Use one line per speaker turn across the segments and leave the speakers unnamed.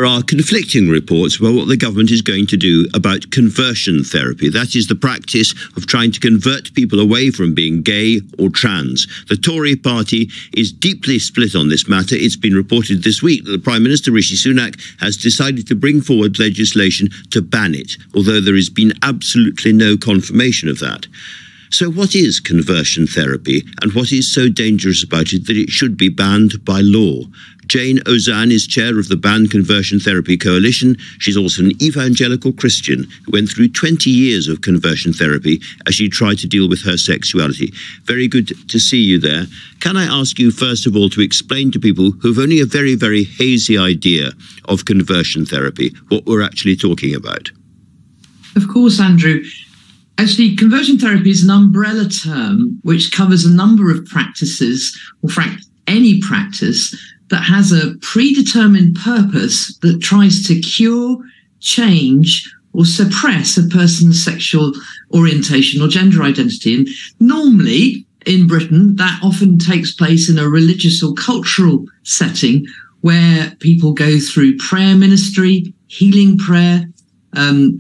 are conflicting reports about what the government is going to do about conversion therapy. That is the practice of trying to convert people away from being gay or trans. The Tory party is deeply split on this matter. It's been reported this week that the Prime Minister, Rishi Sunak, has decided to bring forward legislation to ban it, although there has been absolutely no confirmation of that. So what is conversion therapy, and what is so dangerous about it that it should be banned by law? Jayne Ozanne is chair of the Ban Conversion Therapy Coalition. She's also an evangelical Christian who went through 20 years of conversion therapy as she tried to deal with her sexuality. Very good to see you there. Can I ask you, first of all, to explain to people who've only a very, very hazy idea of conversion therapy what we're actually talking about?
Of course, Andrew. Actually, conversion therapy is an umbrella term which covers a number of practices, or any practice that has a predetermined purpose that tries to cure, change, or suppress a person's sexual orientation or gender identity. And normally, in Britain, that often takes place in a religious or cultural setting where people go through prayer ministry, healing prayer,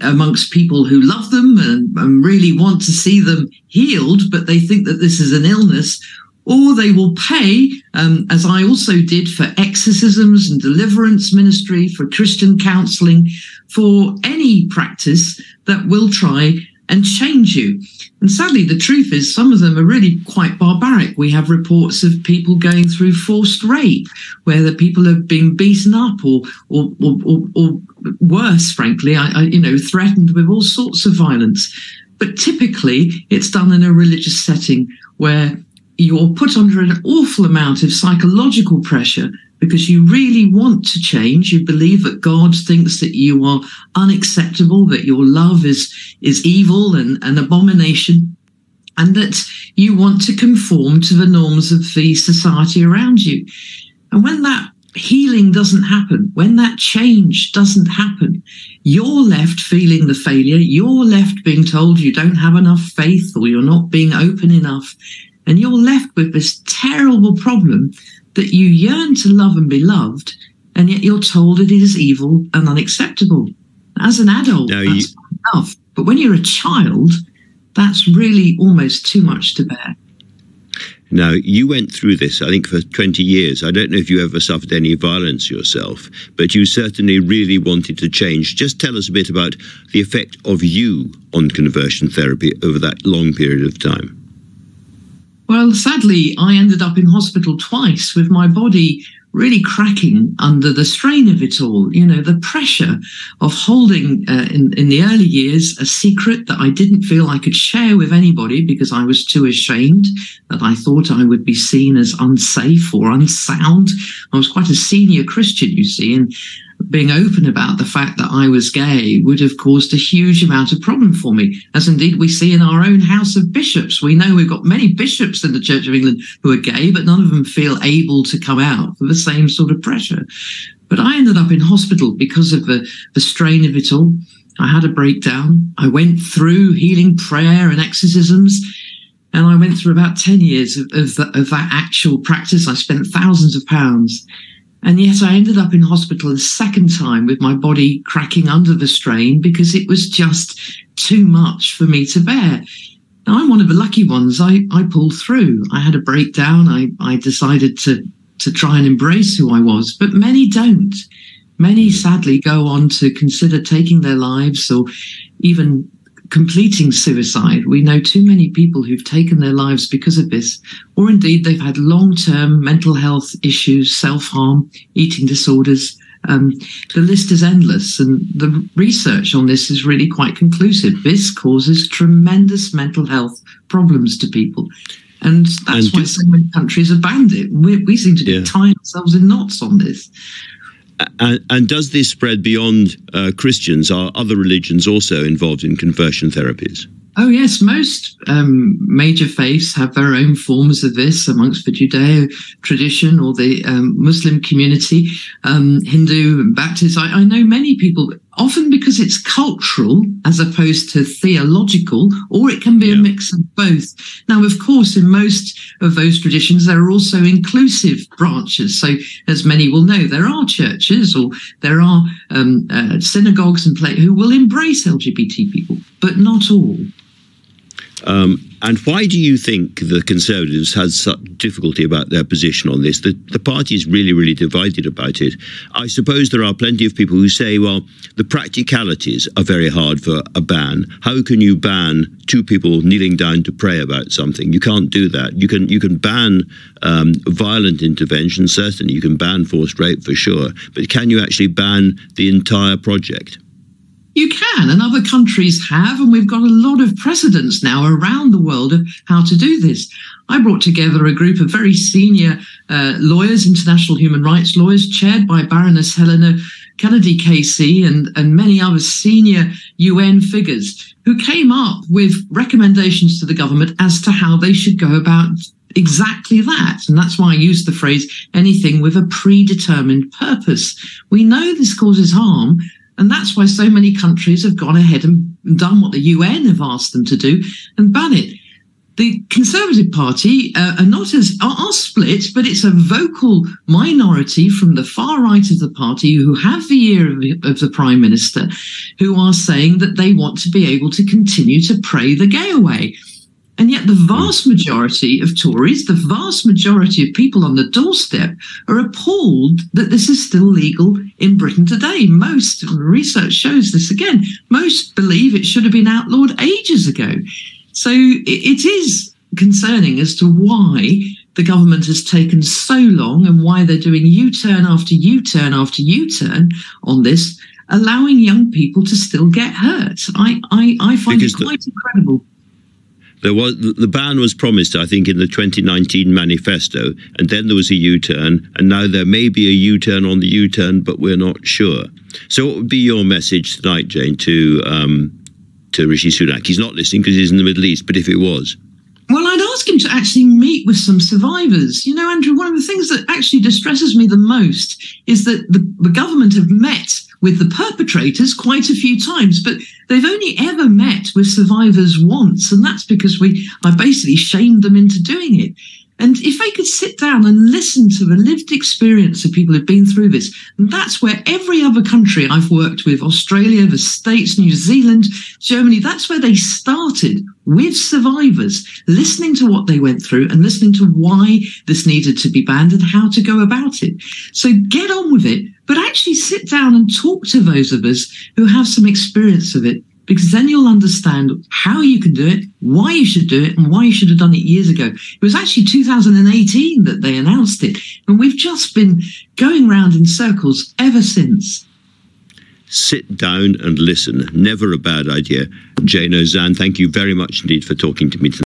amongst people who love them and really want to see them healed, but they think that this is an illness. Or they will pay, as I also did, for exorcisms and deliverance ministry, for Christian counselling, for any practice that will try and change you. And sadly, the truth is some of them are really quite barbaric. We have reports of people going through forced rape, where the people have been beaten up or worse, frankly, threatened with all sorts of violence. But typically, it's done in a religious setting where you're put under an awful amount of psychological pressure because you really want to change. You believe that God thinks that you are unacceptable, that your love is evil and an abomination, and that you want to conform to the norms of the society around you. And when that healing doesn't happen, when that change doesn't happen, you're left feeling the failure. You're left being told you don't have enough faith or you're not being open enough. And you're left with this terrible problem that you yearn to love and be loved, and yet you're told it is evil and unacceptable. As an adult, that's enough. But when you're a child, that's really almost too much to bear.
Now, you went through this, I think, for 20 years. I don't know if you ever suffered any violence yourself, but you certainly really wanted to change. Just tell us a bit about the effect of you on conversion therapy over that long period of time.
Well, sadly, I ended up in hospital twice with my body really cracking under the strain of it all. You know, the pressure of holding in the early years a secret that I didn't feel I could share with anybody because I was too ashamed, that I thought I would be seen as unsafe or unsound. I was quite a senior Christian, you see, and being open about the fact that I was gay would have caused a huge amount of problem for me, as indeed we see in our own House of Bishops. We know we've got many bishops in the Church of England who are gay, but none of them feel able to come out for the same sort of pressure. But I ended up in hospital because of the strain of it all. I had a breakdown. I went through healing prayer and exorcisms, and I went through about 10 years of that actual practice. I spent thousands of pounds. And yet I ended up in hospital a second time with my body cracking under the strain because it was just too much for me to bear. Now, I'm one of the lucky ones. I pulled through. I had a breakdown. I decided to try and embrace who I was, but many don't. Many sadly go on to consider taking their lives or even completing suicide. We know too many people who've taken their lives because of this, or indeed they've had long-term mental health issues, self-harm, eating disorders. The list is endless, and the research on this is really quite conclusive. This causes tremendous mental health problems to people, and that's why so many countries have banned it. We seem to be tying ourselves in knots on this.
And does this spread beyond Christians? Are other religions also involved in conversion therapies?
Oh, yes. Most major faiths have their own forms of this amongst the Judeo tradition or the Muslim community, Hindu and Baptist. I know many people often because it's cultural as opposed to theological, or it can be a mix of both. Now, of course, in most of those traditions, there are also inclusive branches. So, as many will know, there are churches or there are synagogues and who will embrace LGBT people, but not all.
And why do you think the Conservatives had such difficulty about their position on this? The party is really, really divided about it. I suppose there are plenty of people who say, well, the practicalities are very hard for a ban. How can you ban two people kneeling down to pray about something? You can't do that. You can ban violent intervention, certainly. You can ban forced rape for sure. But can you actually ban the entire project?
You can, and other countries have, and we've got a lot of precedents now around the world of how to do this. I brought together a group of very senior lawyers, international human rights lawyers, chaired by Baroness Helena Kennedy KC and many other senior UN figures, who came up with recommendations to the government as to how they should go about exactly that. And that's why I use the phrase anything with a predetermined purpose. We know this causes harm, and that's why so many countries have gone ahead and done what the UN have asked them to do and ban it. The Conservative Party are split, but it's a vocal minority from the far right of the party who have the ear of the Prime Minister, who are saying that they want to be able to continue to pray the gay away. And yet the vast majority of Tories, the vast majority of people on the doorstep are appalled that this is still legal in Britain today. Most research shows this again. Most believe it should have been outlawed ages ago. So it is concerning as to why the government has taken so long and why they're doing U-turn after U-turn after U-turn on this, allowing young people to still get hurt. I find it quite incredible.
The ban was promised, I think, in the 2019 manifesto, and then there was a U-turn, and now there may be a U-turn on the U-turn, but we're not sure. So what would be your message tonight, Jayne, to Rishi Sunak? He's not listening because he's in the Middle East, but if it was?
Well, I'd ask him to actually meet with some survivors. You know, Andrew, one of the things that actually distresses me the most is that the government have met with the perpetrators quite a few times, but they've only ever met with survivors once, and that's because I basically shamed them into doing it. And if they could sit down and listen to the lived experience of people who've been through this, and that's where every other country I've worked with, Australia, the States, New Zealand, Germany, that's where they started, with survivors, listening to what they went through and listening to why this needed to be banned and how to go about it. So get on with it, but actually sit down and talk to those of us who have some experience of it, because then you'll understand how you can do it, why you should do it, and why you should have done it years ago. It was actually 2018 that they announced it, and we've just been going round in circles ever since.
Sit down and listen. Never a bad idea. Jayne Ozanne, thank you very much indeed for talking to me tonight.